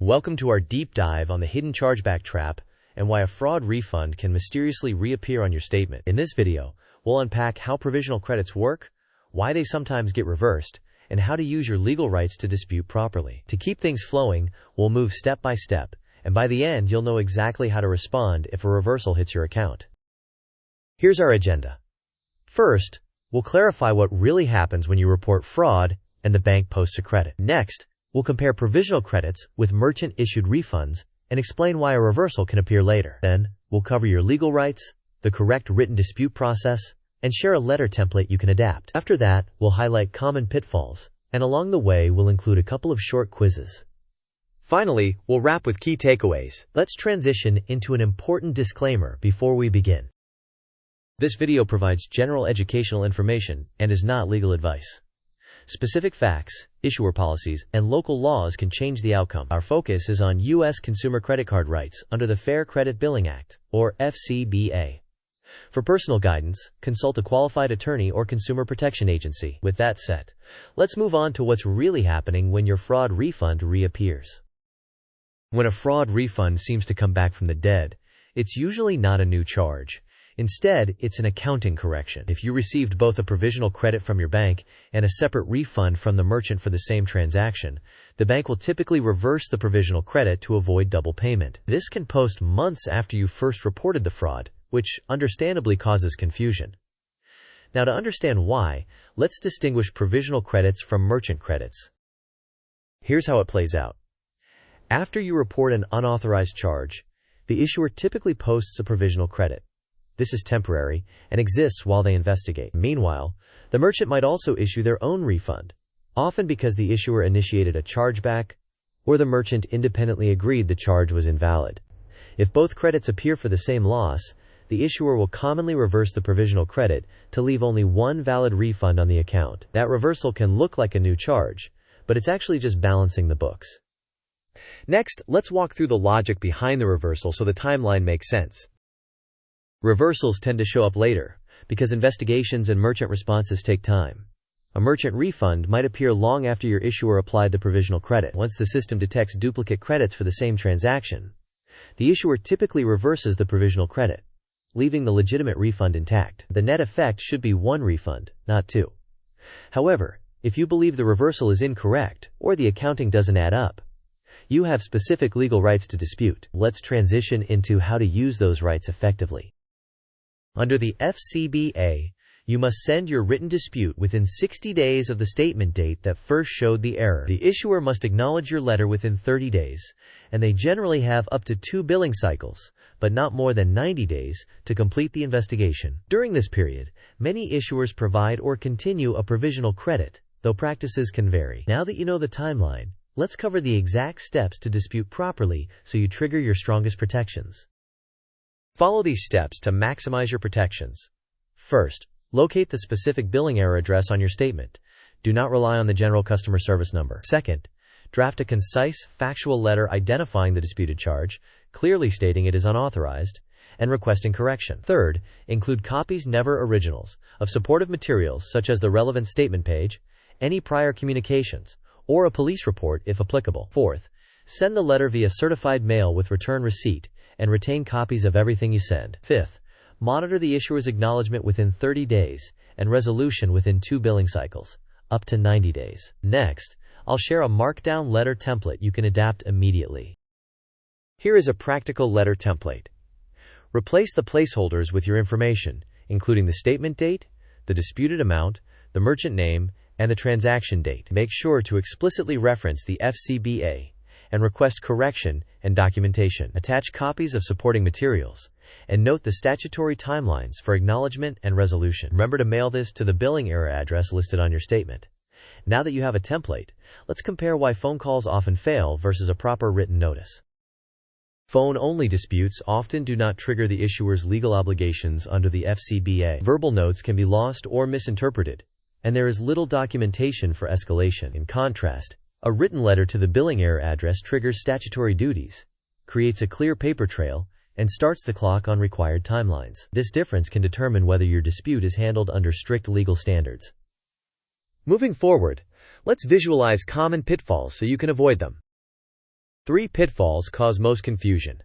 Welcome to our deep dive on the hidden chargeback trap and why a fraud refund can mysteriously reappear on your statement. In this video, we'll unpack how provisional credits work, why they sometimes get reversed, and how to use your legal rights to dispute properly. To keep things flowing, we'll move step by step, and by the end you'll know exactly how to respond if a reversal hits your account. Here's our agenda. First, we'll clarify what really happens when you report fraud and the bank posts a credit. Next, we'll compare provisional credits with merchant-issued refunds and explain why a reversal can appear later. Then, we'll cover your legal rights, the correct written dispute process, and share a letter template you can adapt. After that, we'll highlight common pitfalls, and along the way we'll include a couple of short quizzes. Finally, we'll wrap with key takeaways. Let's transition into an important disclaimer before we begin. This video provides general educational information and is not legal advice. Specific facts, issuer policies, and local laws can change the outcome. Our focus is on U.S. consumer credit card rights under the Fair Credit Billing Act, or FCBA. For personal guidance, consult a qualified attorney or consumer protection agency. With that said, let's move on to what's really happening when your fraud refund reappears. When a fraud refund seems to come back from the dead, it's usually not a new charge. Instead, it's an accounting correction. If you received both a provisional credit from your bank and a separate refund from the merchant for the same transaction, the bank will typically reverse the provisional credit to avoid double payment. This can post months after you first reported the fraud, which understandably causes confusion. Now, to understand why, let's distinguish provisional credits from merchant credits. Here's how it plays out. After you report an unauthorized charge, the issuer typically posts a provisional credit. This is temporary and exists while they investigate. Meanwhile, the merchant might also issue their own refund, often because the issuer initiated a chargeback or the merchant independently agreed the charge was invalid. If both credits appear for the same loss, the issuer will commonly reverse the provisional credit to leave only one valid refund on the account. That reversal can look like a new charge, but it's actually just balancing the books. Next, let's walk through the logic behind the reversal so the timeline makes sense. Reversals tend to show up later, because investigations and merchant responses take time. A merchant refund might appear long after your issuer applied the provisional credit. Once the system detects duplicate credits for the same transaction, the issuer typically reverses the provisional credit, leaving the legitimate refund intact. The net effect should be one refund, not two. However, if you believe the reversal is incorrect, or the accounting doesn't add up, you have specific legal rights to dispute. Let's transition into how to use those rights effectively. Under the FCBA, you must send your written dispute within 60 days of the statement date that first showed the error. The issuer must acknowledge your letter within 30 days, and they generally have up to 2 billing cycles, but not more than 90 days, to complete the investigation. During this period, many issuers provide or continue a provisional credit, though practices can vary. Now that you know the timeline, let's cover the exact steps to dispute properly so you trigger your strongest protections. Follow these steps to maximize your protections. First, locate the specific billing error address on your statement. Do not rely on the general customer service number. Second, draft a concise, factual letter identifying the disputed charge, clearly stating it is unauthorized, and requesting correction. Third, include copies, never originals, of supportive materials such as the relevant statement page, any prior communications, or a police report if applicable. Fourth, send the letter via certified mail with return receipt, and retain copies of everything you send. Fifth, monitor the issuer's acknowledgement within 30 days and resolution within 2 billing cycles, up to 90 days. Next, I'll share a markdown letter template you can adapt immediately. Here is a practical letter template. Replace the placeholders with your information, including the statement date, the disputed amount, the merchant name, and the transaction date. Make sure to explicitly reference the FCBA and request correction and documentation. Attach copies of supporting materials, and note the statutory timelines for acknowledgement and resolution. Remember to mail this to the billing error address listed on your statement. Now that you have a template, let's compare why phone calls often fail versus a proper written notice. Phone-only disputes often do not trigger the issuer's legal obligations under the FCBA. Verbal notes can be lost or misinterpreted, and there is little documentation for escalation. In contrast, a written letter to the billing error address triggers statutory duties, creates a clear paper trail, and starts the clock on required timelines. This difference can determine whether your dispute is handled under strict legal standards. Moving forward, let's visualize common pitfalls so you can avoid them. 3 pitfalls cause most confusion.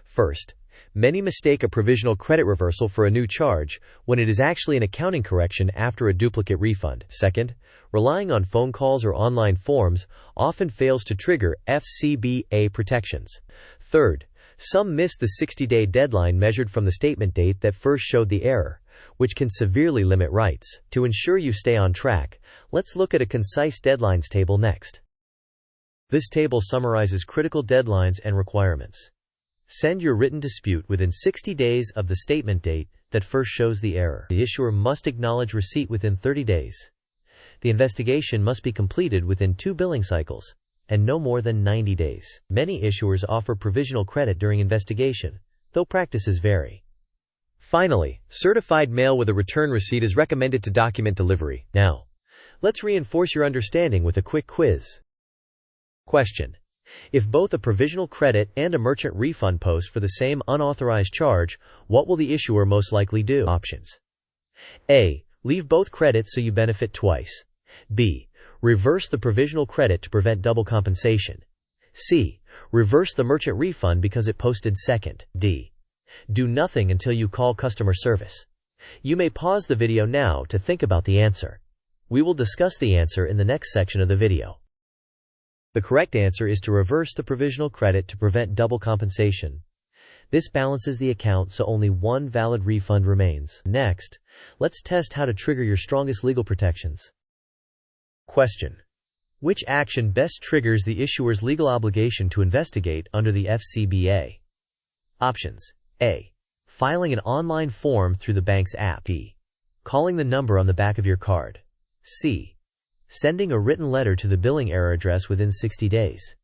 First, many mistake a provisional credit reversal for a new charge when it is actually an accounting correction after a duplicate refund. Second, relying on phone calls or online forms often fails to trigger FCBA protections. Third, some miss the 60-day deadline measured from the statement date that first showed the error, which can severely limit rights. To ensure you stay on track, let's look at a concise deadlines table next. This table summarizes critical deadlines and requirements. Send your written dispute within 60 days of the statement date that first shows the error. The issuer must acknowledge receipt within 30 days. The investigation must be completed within 2 billing cycles and no more than 90 days. Many issuers offer provisional credit during investigation, though practices vary. Finally, certified mail with a return receipt is recommended to document delivery. Now, let's reinforce your understanding with a quick quiz. Question: if both a provisional credit and a merchant refund post for the same unauthorized charge, what will the issuer most likely do? Options: A. Leave both credits so you benefit twice. B. Reverse the provisional credit to prevent double compensation. C. Reverse the merchant refund because it posted second. D. Do nothing until you call customer service. You may pause the video now to think about the answer. We will discuss the answer in the next section of the video. The correct answer is to reverse the provisional credit to prevent double compensation. This balances the account so only one valid refund remains. Next, let's test how to trigger your strongest legal protections. Question: which action best triggers the issuer's legal obligation to investigate under the FCBA? Options: A. Filing an online form through the bank's app. B. Calling the number on the back of your card. C. Sending a written letter to the billing error address within 60 days.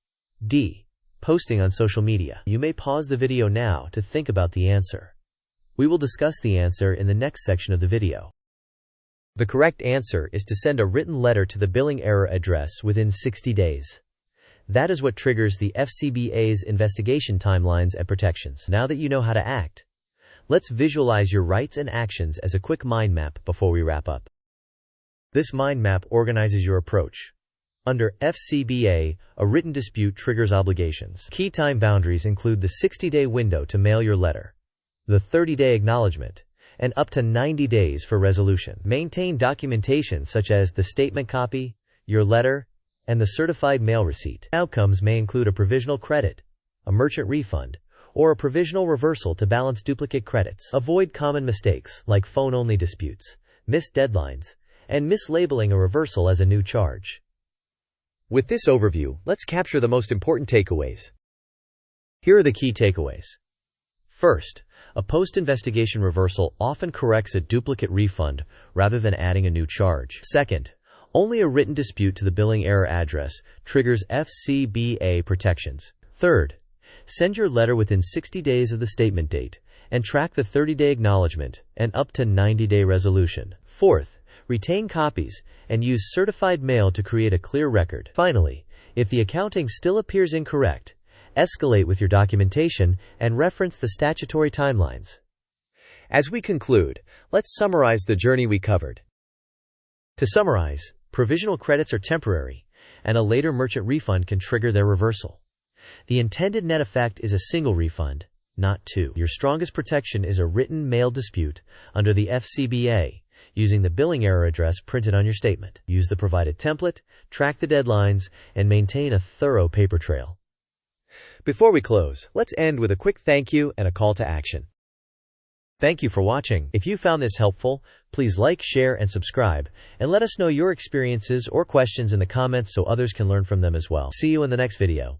D. Posting on social media. You may pause the video now to think about the answer. We will discuss the answer in the next section of the video. The correct answer is to send a written letter to the billing error address within 60 days. That is what triggers the FCBA's investigation timelines and protections. Now that you know how to act, let's visualize your rights and actions as a quick mind map before we wrap up. This mind map organizes your approach. Under FCBA, a written dispute triggers obligations. Key time boundaries include the 60-day window to mail your letter, the 30-day acknowledgement, and up to 90 days for resolution. Maintain documentation such as the statement copy, your letter, and the certified mail receipt. Outcomes may include a provisional credit, a merchant refund, or a provisional reversal to balance duplicate credits. Avoid common mistakes like phone-only disputes, missed deadlines, and mislabeling a reversal as a new charge. With this overview, let's capture the most important takeaways. Here are the key takeaways. First, a post-investigation reversal often corrects a duplicate refund rather than adding a new charge. Second, only a written dispute to the billing error address triggers FCBA protections. Third, send your letter within 60 days of the statement date and track the 30-day acknowledgement and up to 90-day resolution. Fourth, retain copies and use certified mail to create a clear record. Finally, if the accounting still appears incorrect, escalate with your documentation and reference the statutory timelines. As we conclude, let's summarize the journey we covered. To summarize, provisional credits are temporary, and a later merchant refund can trigger their reversal. The intended net effect is a single refund, not two. Your strongest protection is a written mail dispute under the FCBA, using the billing error address printed on your statement. Use the provided template, track the deadlines, and maintain a thorough paper trail. Before we close, let's end with a quick thank you and a call to action. Thank you for watching. If you found this helpful, please like, share, and subscribe, and let us know your experiences or questions in the comments so others can learn from them as well. See you in the next video.